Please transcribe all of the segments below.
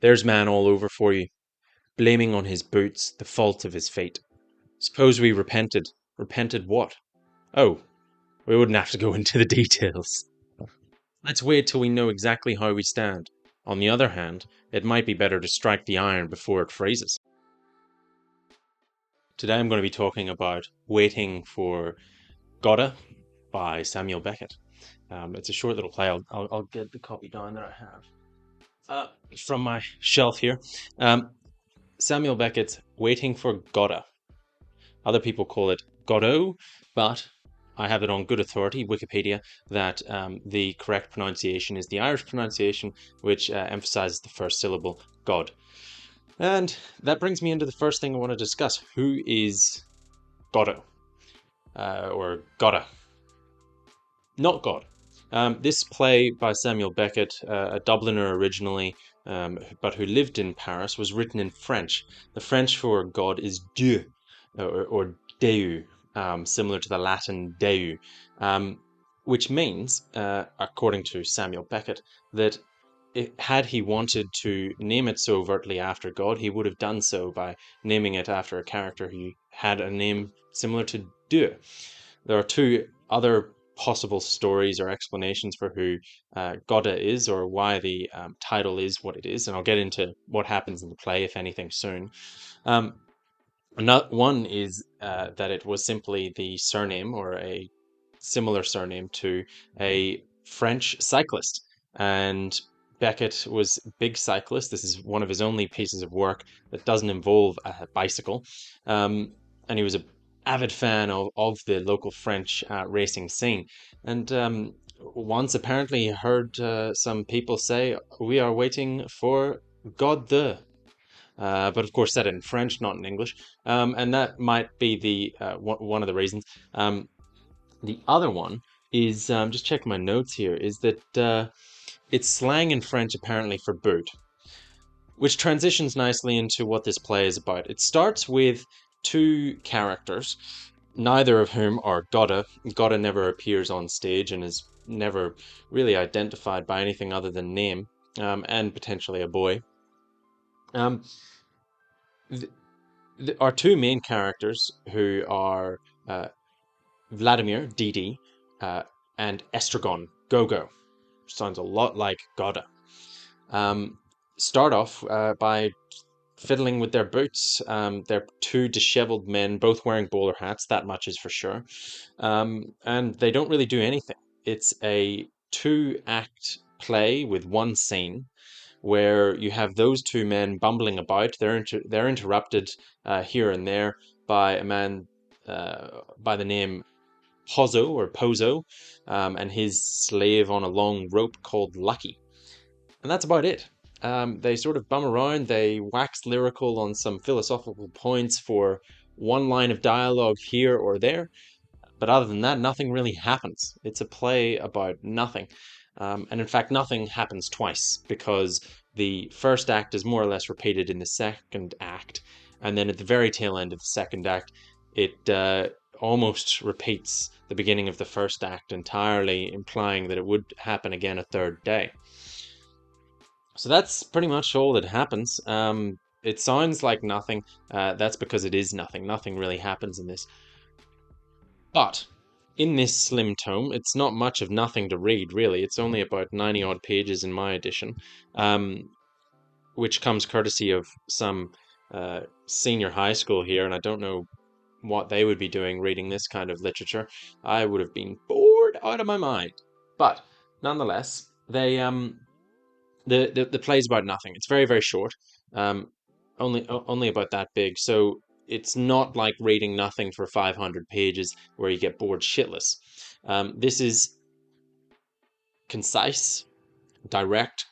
There's man all over for you, blaming on his boots the fault of his fate. Suppose we repented. Repented what? Oh, we wouldn't have to go into the details. Let's wait till we know exactly how we stand. On the other hand, it might be better to strike the iron before it freezes. Today I'm going to be talking about Waiting for Godot by Samuel Beckett. It's a short little play. I'll get the copy down that I have from my shelf here. Samuel Beckett's Waiting for Godot. Other people call it Godot, but I have it on good authority, Wikipedia, that the correct pronunciation is the Irish pronunciation, which emphasizes the first syllable, God. And that brings me into the first thing I want to discuss. Who is Godot? Or Godot? Not God. This play by Samuel Beckett, a Dubliner originally, but who lived in Paris, was written in French. The French for God is Dieu, or Deu, similar to the Latin Deu, which means, according to Samuel Beckett, that had he wanted to name it so overtly after God, he would have done so by naming it after a character who had a name similar to Dieu. There are two other possible stories or explanations for who Godot is, or why the title is what it is, and I'll get into what happens in the play, if anything, soon. One is that it was simply the surname, or a similar surname to a French cyclist, and Beckett was a big cyclist. This is one of his only pieces of work that doesn't involve a bicycle, and he was a avid fan of the local French racing scene. And once apparently heard some people say, "We are waiting for Godot." But of course said it in French, not in English. And that might be the one of the reasons. The other one is, just checking my notes here, is that it's slang in French apparently for boot, which transitions nicely into what this play is about. It starts with two characters, neither of whom are Godot. Godot never appears on stage and is never really identified by anything other than name, and potentially a boy. Our two main characters, who are Vladimir, Didi, and Estragon, Gogo, sounds a lot like Godot, start off by fiddling with their boots. They're two disheveled men, both wearing bowler hats, that much is for sure. And they don't really do anything. It's a two-act play with one scene where you have those two men bumbling about. They're interrupted here and there by a man by the name Pozo, and his slave on a long rope called Lucky. And that's about it. They sort of bum around, they wax lyrical on some philosophical points for one line of dialogue here or there, but other than that, nothing really happens. It's a play about nothing. And in fact, nothing happens twice, because the first act is more or less repeated in the second act, and then at the very tail end of the second act, it almost repeats the beginning of the first act entirely, implying that it would happen again a third day. So that's pretty much all that happens. It sounds like nothing. That's because it is nothing. Nothing really happens in this. But in this slim tome, it's not much of nothing to read, really. It's only about 90 odd pages in my edition, which comes courtesy of some senior high school here, and I don't know what they would be doing reading this kind of literature. I would have been bored out of my mind. But nonetheless, the play's about nothing. It's very, very short, only about that big. So it's not like reading nothing for 500 pages where you get bored shitless. This is concise, direct,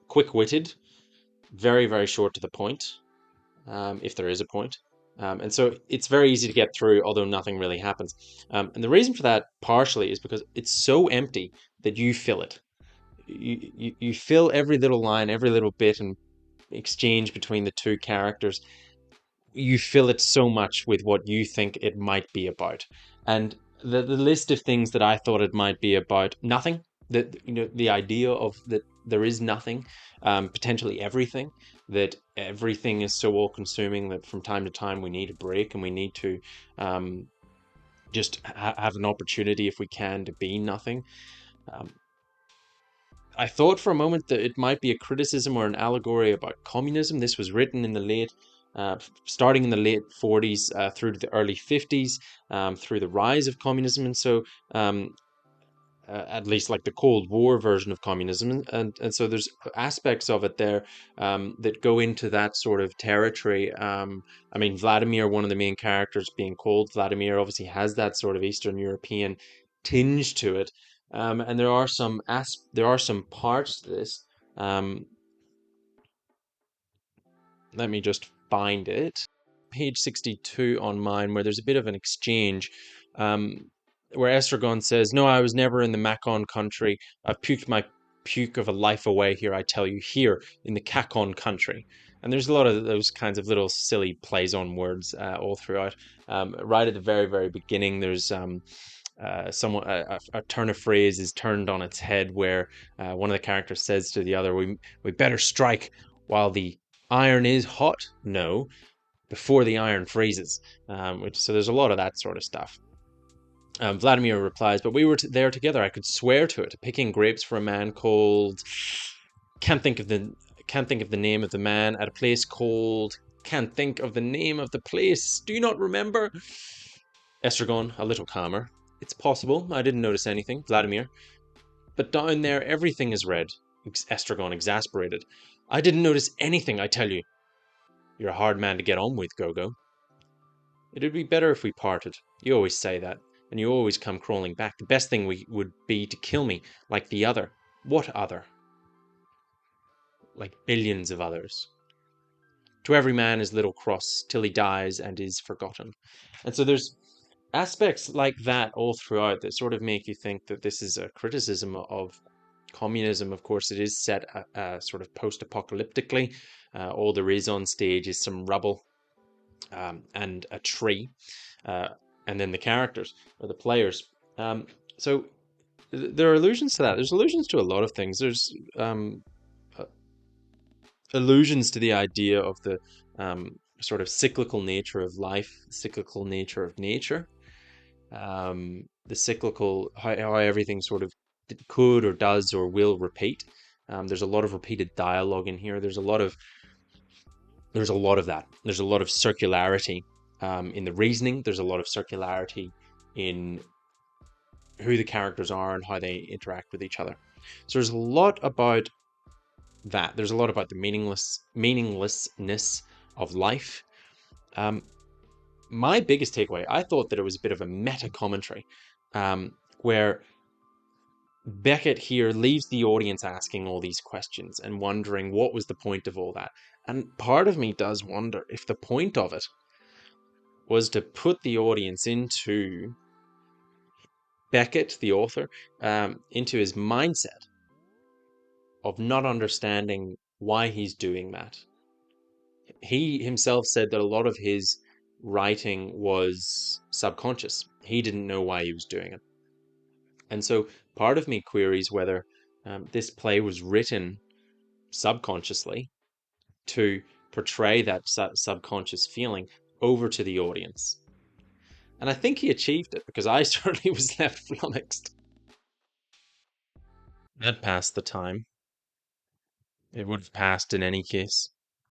quick-witted, very, very short to the point, if there is a point. And so it's very easy to get through, although nothing really happens. And the reason for that partially is because it's so empty that you fill it. You fill every little line, every little bit and exchange between the two characters. You fill it so much with what you think it might be about. And the list of things that I thought it might be about, nothing. The idea of that there is nothing, potentially everything, that everything is so all consuming that from time to time we need a break and we need to um, just have an opportunity, if we can, to be nothing. Um, I thought for a moment that it might be a criticism or an allegory about communism. This was written in the starting in the late 40s through to the early 50s, through the rise of communism. And so um, at least like the Cold War version of communism, and so there's aspects of it there that go into that sort of territory. I mean, Vladimir, one of the main characters, being called Vladimir, obviously has that sort of Eastern European tinge to it, and there are some parts to this. Um, Let me just find it. Page 62 on mine, where there's a bit of an exchange, um, where Estragon says, "No, I was never in the Macon country. I've puked my puke of a life away here, I tell you, here in the Cacon country." And there's a lot of those kinds of little silly plays on words all throughout. Right at the very, very beginning, there's a turn of phrase is turned on its head, where one of the characters says to the other, "We better strike while the iron is hot." No, before the iron freezes. So there's a lot of that sort of stuff. Vladimir replies, "But we were there together. I could swear to it. Picking grapes for a man called can't think of the can't think of the name of the man at a place called can't think of the name of the place. Do you not remember?" Estragon, a little calmer. "It's possible. I didn't notice anything." Vladimir, "But down there everything is red." Estragon, exasperated. "I didn't notice anything, I tell you." "You're a hard man to get on with, Gogo." "It would be better if we parted. You always say that, and you always come crawling back. The best thing would be to kill me, like the other." "What other?" "Like billions of others. To every man his little cross, till he dies and is forgotten." And so there's aspects like that all throughout that sort of make you think that this is a criticism of communism. Of course, it is set sort of post-apocalyptically. All there is on stage is some rubble and a tree, uh, and then the characters or the players. So there are allusions to that. There's allusions to a lot of things. There's uh, allusions to the idea of the sort of cyclical nature of life, cyclical nature of nature, the cyclical how everything sort of could or does or will repeat. There's a lot of repeated dialogue in here. There's a lot of that. There's a lot of circularity in the reasoning. There's a lot of circularity in who the characters are and how they interact with each other. So there's a lot about that. There's a lot about the meaninglessness of life. Um, my biggest takeaway, I thought that it was a bit of a meta commentary, where Beckett here leaves the audience asking all these questions and wondering what was the point of all that. And part of me does wonder if the point of it was to put the audience into Beckett, the author, into his mindset of not understanding why he's doing that. He himself said that a lot of his writing was subconscious. He didn't know why he was doing it. And so part of me queries whether this play was written subconsciously to portray that subconscious feeling over to the audience. And I think he achieved it, because I certainly was left flummoxed. That passed the time. It would have passed in any case.